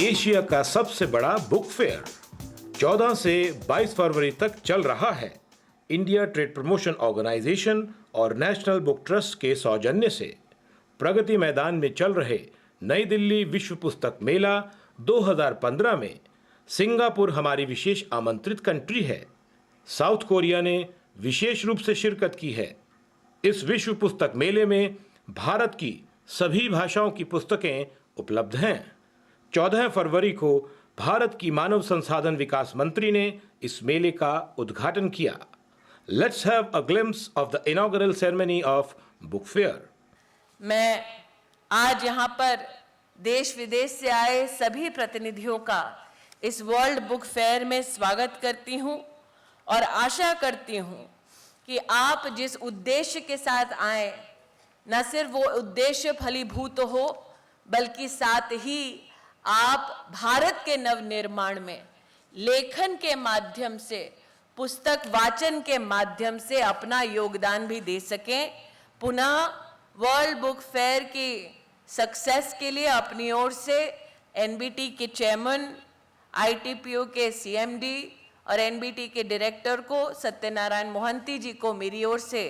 Asia का सबसे बड़ा बुक फेयर 14 से 22 फरवरी तक चल रहा है। इंडिया ट्रेड प्रमोशन ऑर्गेनाइजेशन और नेशनल बुक ट्रस्ट के सौजन्य से प्रगति मैदान में चल रहे नई दिल्ली विश्व पुस्तक मेला 2015 में सिंगापुर हमारी विशेष आमंत्रित कंट्री है। साउथ कोरिया ने विशेष रूप से शिरकत की है। इस विश्व पुस्तक मेले में भारत की सभी भाषाओं की पुस्तकें उपलब्ध हैं। 14 फरवरी को भारत की मानव संसाधन विकास मंत्री ने इस मेले का उद्घाटन किया। Let's have a glimpse of the inaugural ceremony of book fair. मैं आज यहाँ पर देश विदेश से आए सभी प्रतिनिधियों का इस वर्ल्ड बुक फेयर में स्वागत करती हूँ और आशा करती हूँ कि आप जिस उद्देश्य के साथ आए न सिर्फ वो उद्देश्य फलीभूत हो बल्कि साथ ही आप भारत के नवनिर्माण में लेखन के माध्यम से, पुस्तक वाचन के माध्यम से अपना योगदान भी दे सकें। पुनः वर्ल्ड बुक फेयर की सक्सेस के लिए अपनी ओर से एनबीटी के चेयरमैन, आईटीपीओ के सीएमडी और एनबीटी के डायरेक्टर को सत्यनारायण मोहंती जी को मेरी ओर से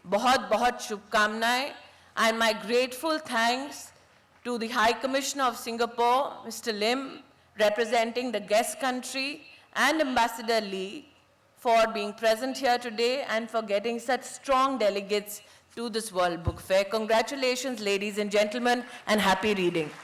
बहुत बहुत शुभकामनाएं। And my grateful thanks to the High Commissioner of Singapore, Mr. Lim, representing the guest country, and Ambassador Lee for being present here today and for getting such strong delegates to this World Book Fair. Congratulations, ladies and gentlemen, and happy reading.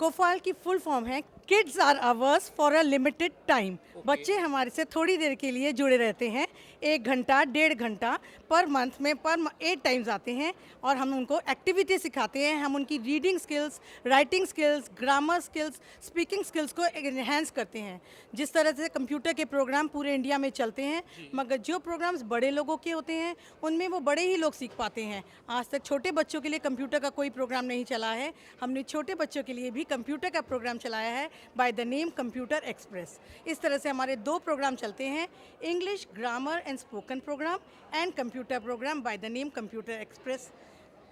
कोफाल्ट की full form है kids are ours for a limited time. बच्चे हमारे से थोड़ी देर के लिए जुड़े रहते हैं, 1 घंटा 1.5 घंटा पर मंथ में 8 टाइम्स आते हैं और हम उनको एक्टिविटी सिखाते हैं। हम उनकी reading skills, writing skills, grammar skills, speaking skills को एनहेंस करते हैं। जिस तरह से कंप्यूटर के प्रोग्राम पूरे इंडिया में चलते हैं, मगर जो प्रोग्राम्स बड़े लोगों के होते हैं उनमें वो बड़े ही लोग सीख पाते हैं। आज तक छोटे बच्चों के लिए कंप्यूटर का कोई प्रोग्राम नहीं चला है। हमने छोटे बच्चों के लिए भी कंप्यूटर का प्रोग्राम चलाया है by the name computer express. इस तरह से हमारे 2 प्रोग्राम चलते हैं, English grammar and spoken program and computer program by the name computer express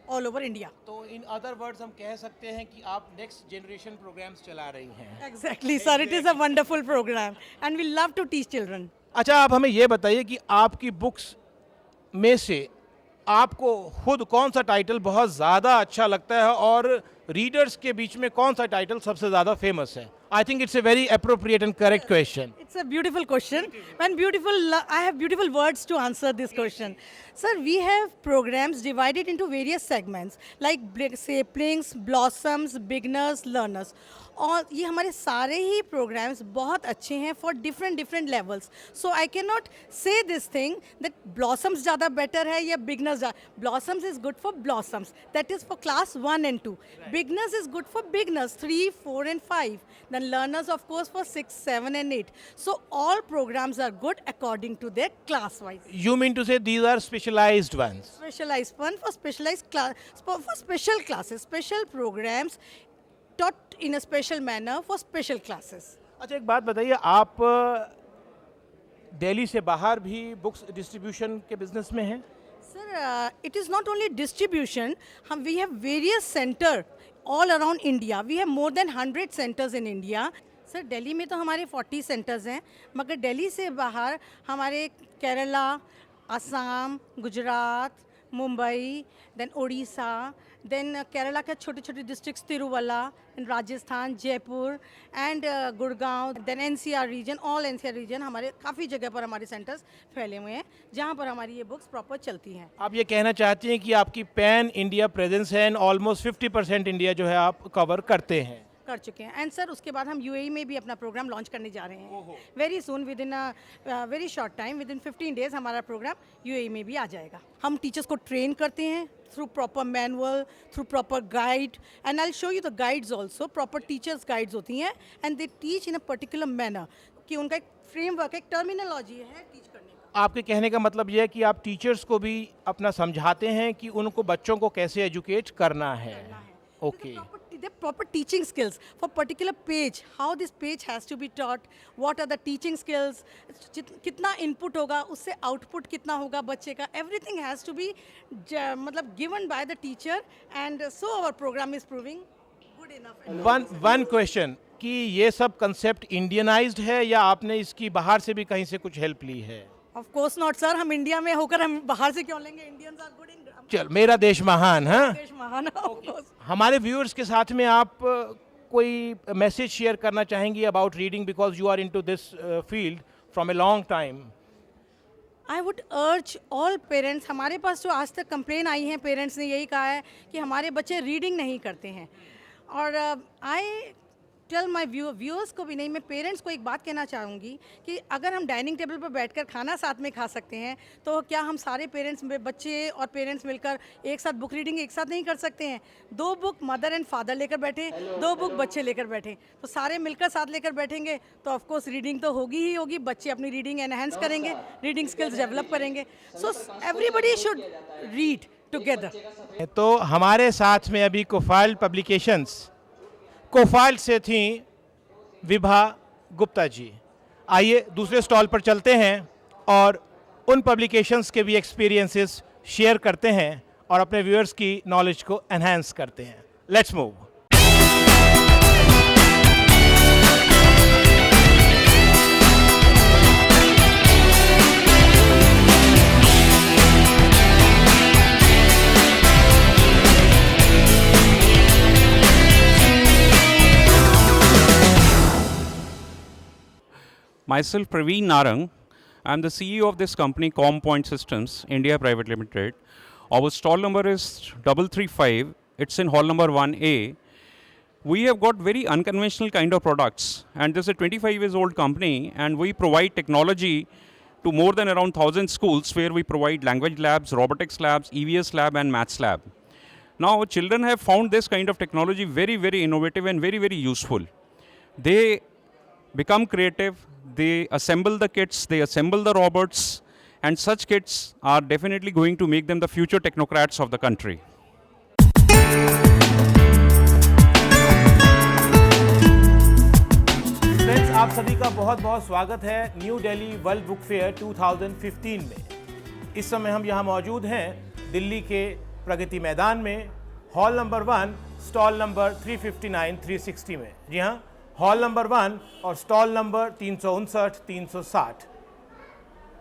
all over India. तो इन अदर वर्ड्स हम कह सकते हैं कि आप नेक्स्ट जनरेशन प्रोग्राम्स चला रही हैं। Exactly sir, it is a wonderful program and we love to teach children. अच्छा, आप हमें ये बताइए कि आपकी बुक्स में से आपको खुद कौन सा टाइटल बहुत ज़्यादा अच्छा लगता है और रीडर्स के बीच में कौन सा टाइटल सबसे ज़्यादा फेमस है? I think it's a very appropriate and correct question. It's a beautiful question and I have beautiful words to answer this question. Sir, we have programs divided into various segments like saplings, blossoms, beginners, learners. और ये हमारे सारे ही programs बहुत अच्छे हैं for different levels. So I cannot say this thing that blossoms ज़्यादा better है या beginners ज़्यादा. Blossoms is good for blossoms. That is for class 1 and 2. Right. Beginners is good for beginners 3, 4 and 5. Then learners of course for 6, 7 and 8. So all programs are good according to their class wise. You mean to say these are specialized ones? Specialized one for specialized class, for special classes, special programs taught in a special manner for special classes. अच्छा, एक बात बताइए, आप दिल्ली से बाहर भी books distribution के business में हैं? Sir, it is not only distribution. We have various centers all around India. We have more than 100 centers in India. Sir, Delhi में तो हमारे 40 सेंटर्स हैं, मगर दिल्ली से बाहर हमारे केरला, असम, गुजरात, मुंबई, देन उड़ीसा, देन केरला के छोटे छोटे districts Tiruvalla, Rajasthan, Jaipur and Gurgaon, then NCR region, all NCR region, हमारे काफ़ी जगह पर हमारे सेंटर्स फैले हुए हैं जहां पर हमारी ये बुक्स प्रॉपर चलती हैं। आप ये कहना चाहती हैं कि आपकी पैन इंडिया प्रेजेंस है एंड ऑलमोस्ट 50% इंडिया जो है आप कवर करते हैं? कर चुके हैं। एंड सर, उसके बाद हम यूएई में भी अपना प्रोग्राम लॉन्च करने जा रहे हैं very soon, with in very short time, with in 15 days हमारा प्रोग्राम यूएई में भी आ जाएगा। हम टीचर्स को ट्रेन करते हैं through proper manual, through proper guide, and I will show you the guides also. Proper teachers guides होती हैं and they teach in a particular manner, कि उनका एक फ्रेमवर्क, एक टर्मिनोलॉजी है टीच करने का। आपके कहने का मतलब यह है कि आप टीचर्स को भी अपना समझाते हैं कि उनको बच्चों को कैसे एजुकेट करना है। Okay. The proper teaching skills for particular page, how this page has to be taught, what are the teaching skills, कितना input होगा, उससे output कितना होगा बच्चे का, everything has to be मतलब given by the teacher, and so our program is proving good enough. One question कि ये सब कंसेप्ट इंडियनाइज्ड है या आपने इसकी बाहर से भी कहीं से कुछ हेल्प ली है? Of course not sir, हम इंडिया में होकर हम बाहर से क्यों लेंगे? Indians are good in चल, मेरा देश महान। हाँ, देश महान है, of course. हमारे व्यूअर्स के साथ में आप कोई मैसेज शेयर करना चाहेंगी about reading, because you are into this field from a long time? I would urge all parents, हमारे पास जो आज तक कंप्लेन आई हैं पेरेंट्स ने यही कहा है कि हमारे बच्चे रीडिंग नहीं करते हैं। और आई टेल माई व्यूअर्स को भी नहीं, मैं पेरेंट्स को एक बात कहना चाहूँगी कि अगर हम डाइनिंग टेबल पर बैठकर खाना साथ में खा सकते हैं तो क्या हम सारे पेरेंट्स बच्चे और पेरेंट्स मिलकर एक साथ बुक रीडिंग एक साथ नहीं कर सकते हैं? 2 बुक मदर एंड फादर लेकर बैठे, 2 बुक बच्चे लेकर बैठे, तो सारे मिलकर साथ लेकर बैठेंगे तो ऑफकोर्स रीडिंग तो होगी ही होगी, बच्चे अपनी रीडिंग एनहेंस करेंगे, रीडिंग स्किल्स डेवलप करेंगे। So everybody should read together. तो हमारे साथ में अभी कोफाइल पब्लिकेशंस कोफाइल से थी विभा गुप्ता जी। आइए दूसरे स्टॉल पर चलते हैं और उन पब्लिकेशंस के भी एक्सपीरियंसेस शेयर करते हैं और अपने व्यूअर्स की नॉलेज को एनहांस करते हैं। Let's move. Myself, Praveen Narang. I'm the CEO of this company, ComPoint Systems India Private Limited. Our stall number is 335. It's in hall number 1A. We have got very unconventional kind of products, and this is a 25 years old company, and we provide technology to more than around 1,000 schools where we provide language labs, robotics labs, EVS lab, and maths lab. Now, our children have found this kind of technology very, very innovative and very, very useful. They become creative. They assemble the kits, they assemble the robots, and such kits are definitely going to make them the future technocrats of the country. Friends, आप सभी का बहुत बहुत स्वागत है new Delhi world book fair 2015 में। इस समय हम यहाँ मौजूद हैं दिल्ली के प्रगति मैदान में, हॉल नंबर 1, स्टॉल नंबर 359-360 में। जी हाँ, हॉल नंबर 1 और स्टॉल नंबर 359-360।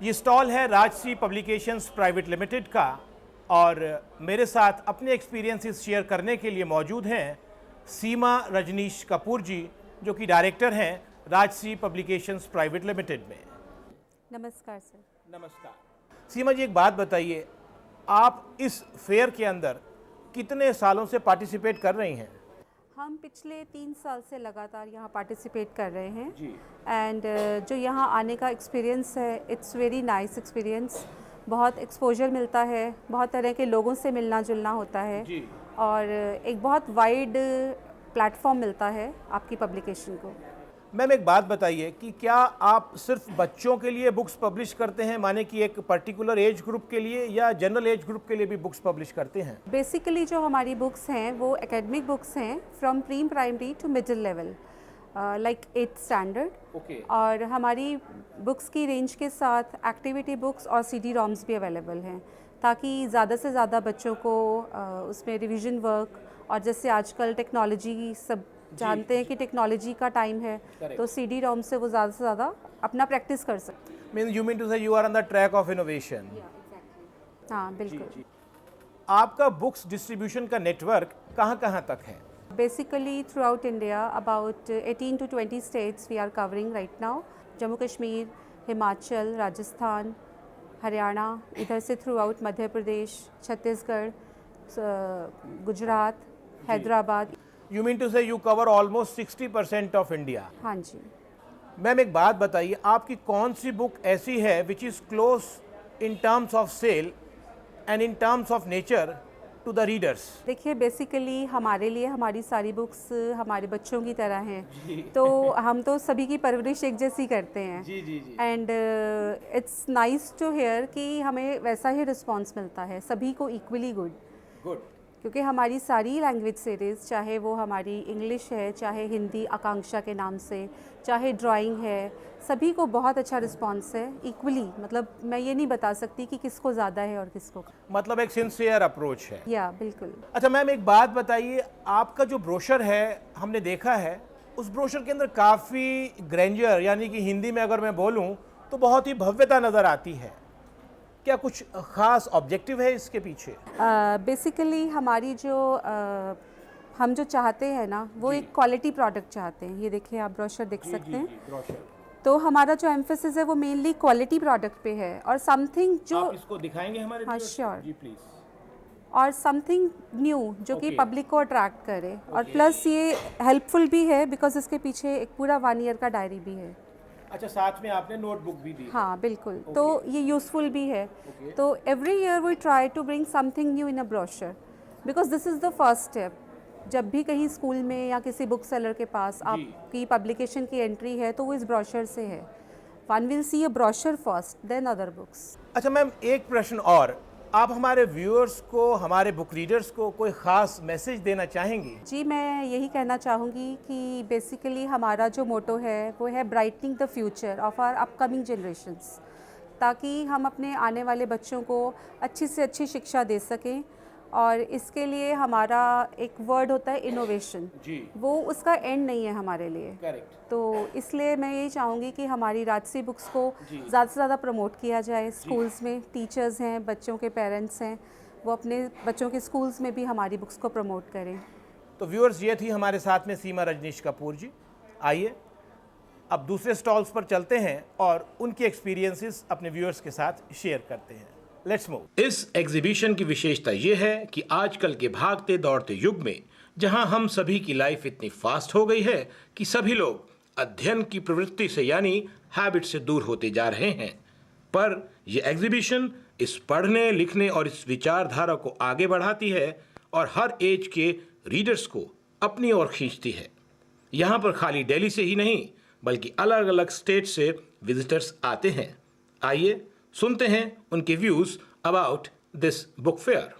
ये स्टॉल है राजश्री पब्लिकेशंस प्राइवेट लिमिटेड का, और मेरे साथ अपने एक्सपीरियंसेस शेयर करने के लिए मौजूद हैं सीमा रजनीश कपूर जी, जो कि डायरेक्टर हैं राजश्री पब्लिकेशंस प्राइवेट लिमिटेड में। नमस्कार सर। नमस्कार। सीमा जी, एक बात बताइए, आप इस फेयर के अंदर कितने सालों से पार्टिसिपेट कर रही हैं? हम पिछले 3 साल से लगातार यहाँ पार्टिसिपेट कर रहे हैं जी। एंड जो यहाँ आने का एक्सपीरियंस है, इट्स वेरी नाइस एक्सपीरियंस। बहुत एक्सपोजर मिलता है, बहुत तरह के लोगों से मिलना जुलना होता है जी। और एक बहुत वाइड प्लेटफॉर्म मिलता है आपकी पब्लिकेशन को। मैम, एक बात बताइए कि क्या आप सिर्फ बच्चों के लिए बुक्स पब्लिश करते हैं, माने कि एक पर्टिकुलर एज ग्रुप के लिए, या जनरल एज ग्रुप के लिए भी बुक्स पब्लिश करते हैं? बेसिकली जो हमारी बुक्स हैं वो एकेडमिक बुक्स हैं from pre primary to middle level, like 8th standard. Okay. और हमारी बुक्स की रेंज के साथ एक्टिविटी बुक्स और CD-ROMs भी अवेलेबल हैं, ताकि ज़्यादा से ज़्यादा बच्चों को उसमें रिवीजन वर्क, और जैसे आजकल टेक्नोलॉजी सब जानते हैं कि टेक्नोलॉजी का टाइम है, तो CD-ROM से वो ज़्यादा से ज़्यादा अपना प्रैक्टिस कर सकते हैं। Mean you mean to say you are on the track of innovation. हाँ बिल्कुल। आपका बुक्स डिस्ट्रीब्यूशन का नेटवर्क कहाँ तक है? Basically throughout India about 18 to 20 states we are covering right now. Jammu Kashmir, Himachal, Rajasthan, Haryana, इधर से throughout Madhya Pradesh, Chhattisgarh, Gujarat, Hyderabad. You mean to say you cover almost 60% of India. हाँ जी। मैम, एक बात बताइए, आपकी कौन सी बुक ऐसी है which is close in terms of sale and in terms of nature to the readers? देखिए बेसिकली हमारे लिए हमारी सारी बुक्स हमारे बच्चों की तरह हैं, तो हम तो सभी की परवरिश एक जैसी करते हैं। जी जी जी। And it's nice to hear कि हमें वैसा ही रिस्पांस मिलता है, सभी को इक्वली गुड, गुड। क्योंकि हमारी सारी लैंग्वेज सीरीज़, चाहे वो हमारी इंग्लिश है, चाहे हिंदी आकांक्षा के नाम से, चाहे ड्राइंग है, सभी को बहुत अच्छा रिस्पांस है इक्वली। मतलब मैं ये नहीं बता सकती कि किसको ज़्यादा है और किसको मतलब एक सिंसियर अप्रोच है। या बिल्कुल। अच्छा मैम, एक बात बताइए, आपका जो ब्रोशर है हमने देखा है, उस ब्रोशर के अंदर काफ़ी ग्रैंडियर, यानी कि हिंदी में अगर मैं बोलूं तो बहुत ही भव्यता नज़र आती है। क्या कुछ ख़ास ऑब्जेक्टिव है इसके पीछे? बेसिकली हमारी जो हम जो चाहते हैं ना, वो एक क्वालिटी प्रोडक्ट चाहते हैं। ये देखिए, आप ब्रोशर देख सकते हैं। ब्रोशर। तो हमारा जो एम्फेसिस है वो मेनली क्वालिटी प्रोडक्ट पे है, और समथिंग जो आप इसको दिखाएंगे हमारे हाँ, viewers को? sure. जी प्लीज। और समथिंग न्यू जो कि Okay. पब्लिक को अट्रैक्ट करे, और प्लस ये हेल्पफुल भी है बिकॉज इसके पीछे एक पूरा 1 ईयर का डायरी भी है। अच्छा, साथ में आपने नोटबुक भी दी? हाँ बिल्कुल। तो ये यूज़फुल भी है। तो every year we try to bring something new in a brochure, because this is the first step. जब भी कहीं स्कूल में या किसी बुक सेलर के पास आपकी पब्लिकेशन की एंट्री है, तो वो इस ब्रोशर से है। One will see a brochure first, then other books. अच्छा मैम, एक प्रश्न और, आप हमारे व्यूअर्स को, हमारे बुक रीडर्स को कोई ख़ास मैसेज देना चाहेंगी? जी, मैं यही कहना चाहूँगी कि बेसिकली हमारा जो मोटो है वो है brightening the future of our upcoming generations, ताकि हम अपने आने वाले बच्चों को अच्छी से अच्छी शिक्षा दे सकें। और इसके लिए हमारा एक वर्ड होता है इनोवेशन, जी। वो उसका एंड नहीं है हमारे लिए। करेक्ट। तो इसलिए मैं यही चाहूँगी कि हमारी राजसी बुक्स को ज़्यादा से ज़्यादा प्रमोट किया जाए। स्कूल्स में टीचर्स हैं, बच्चों के पेरेंट्स हैं, वो अपने बच्चों के स्कूल्स में भी हमारी बुक्स को प्रमोट करें। तो व्यूअर्स, ये थी हमारे साथ में सीमा रजनीश कपूर जी। आइए अब दूसरे स्टॉल्स पर चलते हैं और उनके एक्सपीरियंसेस अपने व्यूअर्स के साथ शेयर करते हैं। Let's move. इस एग्जीबिशन की विशेषता यह है कि आजकल के भागते दौड़ते युग में जहां हम सभी की लाइफ इतनी फास्ट हो गई है कि सभी लोग अध्ययन की प्रवृत्ति से यानी हैबिट से दूर होते जा रहे हैं, पर यह एग्जीबिशन इस पढ़ने लिखने और इस विचारधारा को आगे बढ़ाती है और हर एज के रीडर्स को अपनी ओर खींचती है। यहाँ पर खाली दिल्ली से ही नहीं बल्कि अलग अलग स्टेट से विजिटर्स आते हैं। आइए सुनते हैं उनके views about this book fair.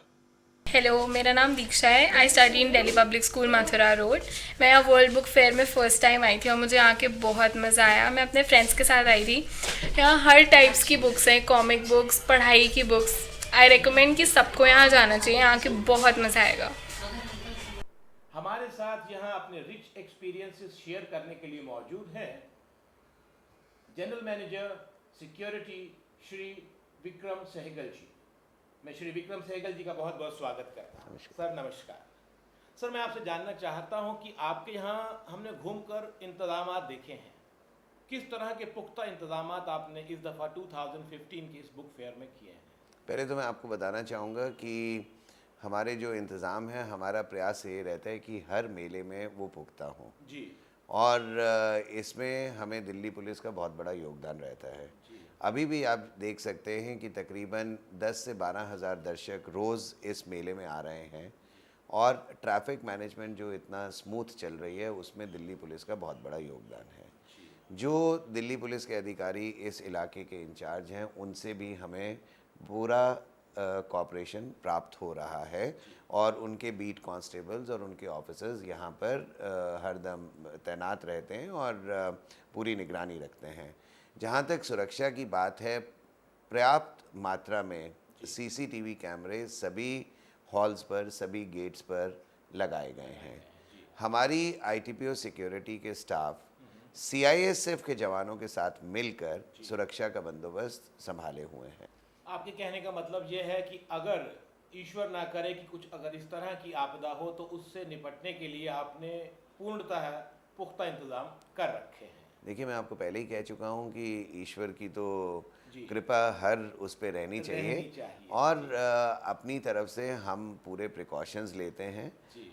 Hello, मेरा नाम दीक्षा है। I study in Delhi public school Mathura road. मैं यहाँ वर्ल्ड बुक फेयर में फ़र्स्ट टाइम आई थी और मुझे यहाँ के बहुत मज़ा आया। मैं अपने फ्रेंड्स के साथ आई थी। यहाँ हर टाइप्स की बुक्स हैं, कॉमिक बुक्स, पढ़ाई की बुक्स। आई रिकमेंड कि सबको यहाँ जाना चाहिए, यहाँ के बहुत मज़ा आएगा। हमारे साथ यहाँ अपने रिच एक्सपीरियंसेस शेयर करने के लिए मौजूद हैं general manager security Shri Vikram Sehgal ji. मैं श्री विक्रम सहगल जी का बहुत बहुत स्वागत करता हूँ। सर नमस्कार। सर, मैं आपसे जानना चाहता हूँ कि आपके यहाँ हमने घूमकर इंतजामात देखे हैं, किस तरह के पुख्ता इंतजामात आपने इस दफ़ा 2015 के इस बुक फेयर में किए हैं? पहले तो मैं आपको बताना चाहूँगा कि हमारे जो इंतज़ाम है, हमारा प्रयास ये रहता है कि हर मेले में वो पुख्ता हों जी। और इसमें हमें दिल्ली पुलिस का बहुत बड़ा योगदान रहता है। अभी भी आप देख सकते हैं कि तकरीबन 10 से 12 हज़ार दर्शक रोज़ इस मेले में आ रहे हैं और ट्रैफिक मैनेजमेंट जो इतना स्मूथ चल रही है उसमें दिल्ली पुलिस का बहुत बड़ा योगदान है। जो दिल्ली पुलिस के अधिकारी इस इलाके के इंचार्ज हैं, उनसे भी हमें पूरा कॉपरेशन प्राप्त हो रहा है और उनके बीट कांस्टेबल्स और उनके ऑफिसर्स यहाँ पर हरदम तैनात रहते हैं और पूरी निगरानी रखते हैं। जहाँ तक सुरक्षा की बात है, पर्याप्त मात्रा में सीसीटीवी कैमरे सभी हॉल्स पर, सभी गेट्स पर लगाए गए हैं। हमारी आईटीपीओ सिक्योरिटी के स्टाफ सीआईएसएफ के जवानों के साथ मिलकर सुरक्षा का बंदोबस्त संभाले हुए हैं। आपके कहने का मतलब ये है कि अगर ईश्वर ना करे कि कुछ अगर इस तरह की आपदा हो तो उससे निपटने के लिए आपने पूर्णतः पुख्ता इंतजाम कर रखे हैं। देखिए, मैं आपको पहले ही कह चुका हूँ कि ईश्वर की तो कृपा हर उस पे रहनी चाहिए और अपनी तरफ से हम पूरे प्रिकॉशंस लेते हैं।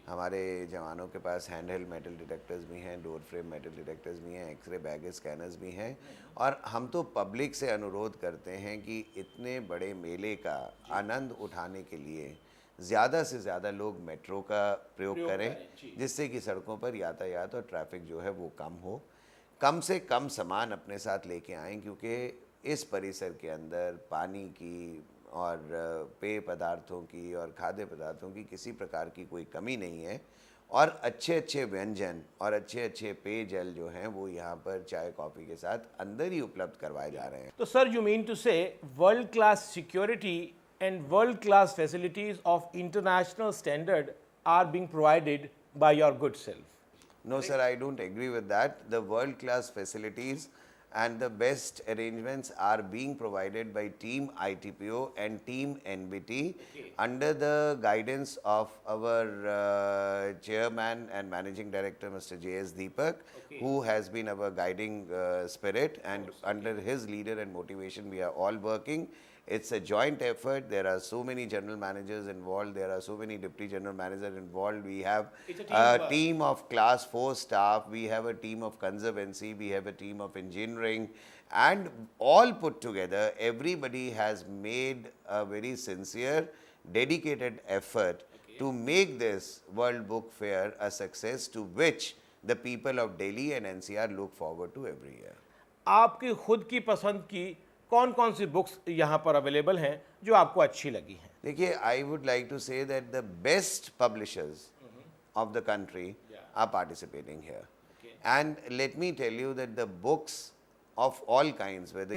हमारे जवानों के पास हैंड हेल्ड मेटल डिटेक्टर्स भी हैं, डोर फ्रेम मेटल डिटेक्टर्स भी हैं, एक्सरे बैगेज स्कैनर्स भी हैं और हम तो पब्लिक से अनुरोध करते हैं कि इतने बड़े मेले का आनंद उठाने के लिए ज़्यादा से ज़्यादा लोग मेट्रो का प्रयोग करें, जिससे कि सड़कों पर यातायात और ट्रैफिक जो है वो कम से कम सामान अपने साथ लेके आएं, क्योंकि इस परिसर के अंदर पानी की और पेय पदार्थों की और खाद्य पदार्थों की किसी प्रकार की कोई कमी नहीं है, और अच्छे अच्छे व्यंजन और अच्छे अच्छे पेयजल जो हैं वो यहाँ पर चाय कॉफ़ी के साथ अंदर ही उपलब्ध करवाए जा रहे हैं। तो सर, यू मीन टू से world class security and world class facilities of international standard are being provided by your good self? No, sir, I don't agree with that. The world class facilities and the best arrangements are being provided by Team ITPO and Team NBT under the guidance of our chairman and managing director, Mr. J.S. Deepak, who has been our guiding spirit, and under his leader and motivation we are all working. It's a joint effort. There are so many general managers involved. There are so many deputy general managers involved. We have a team of class 4 staff. We have a team of conservancy. We have a team of engineering. And all put together, everybody has made a very sincere, dedicated effort to make this World Book Fair a success, to which the people of Delhi and NCR look forward to every year. आपकी खुद की पसंद की कौन कौन सी books यहाँ पर available हैं जो आपको अच्छी लगी हैं? देखिए, I would like to say that the best publishers of the country are participating here. And let me tell you that the books of all kinds, whether